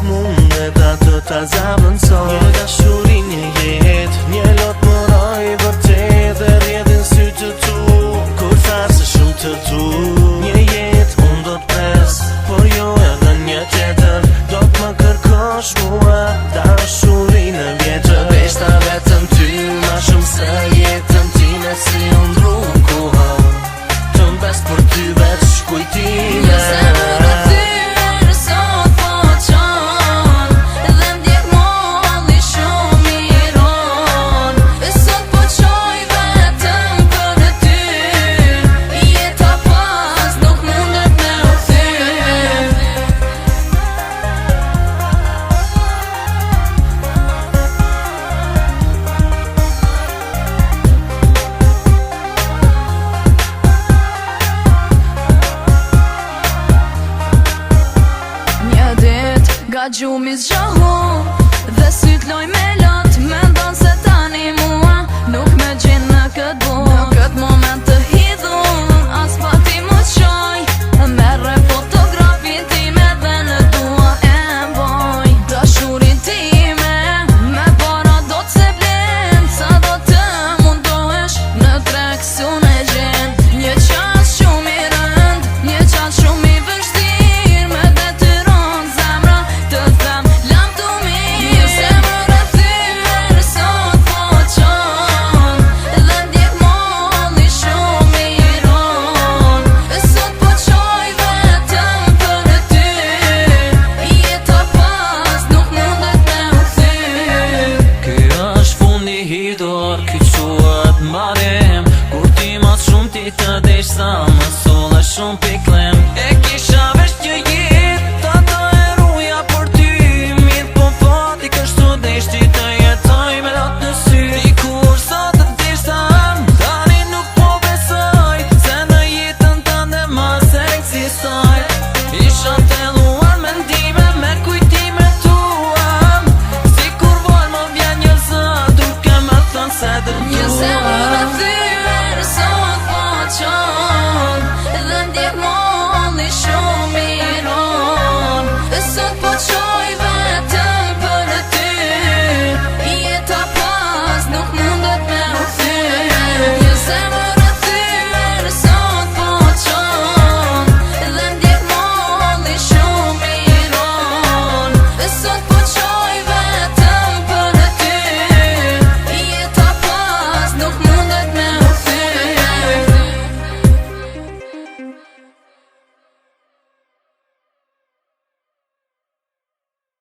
s'mundet atë ta zavënson. Një dashuri, një jet, një lot mëroj vërtet dhe rjedhin sy të tu, kur thash se shumë të tu. Një jet unë do t'pres, por jo edhe një tjetër, do t'më kërkosh mua dashurinë vjetër. Veshta vetëm ty, ma shumë se jetën time, si undru koha, të mbes për ty veç kujtime. Ga gjumi zgjahu dhe syt loj me lot, me ndonë se tani mua nuk me gjinë në këtë bu. Në këtë moment të hidhun, as pa ti më qoj, merre fotografin time dhe në dua e mboj. Dashurin time, me para do t'se blen, sa do të mundohesh në treksun e gjen. Një qas shumë i rënd, një qas shumë i vështir, me detyron zemra të them lam të mirë. Një zemër e thyër sot po qon, dhe ndjek molli shumë i ron. Sot po qoj vetëm për ty, jeta pas nuk mundet me u kthy. Ky është fundi hidor, ky quat marem, kur ti mas shumë ti të desh sa më solle shumë piklem. E kisha vesh që jetë ata e ruja për ty, mirë po fati kështu desh ti të jetoj me lot në sy. Dikur sot të desh sa tani nuk po besoj, se në jetën tënde mas eksistoj. Isha telluar mendime me kujtime tua, si kur vol më vjen një zë, duke më thënë se Një zemër e thyër sot po qon, dhe ndjek molli shumë i ron. Sot po qoj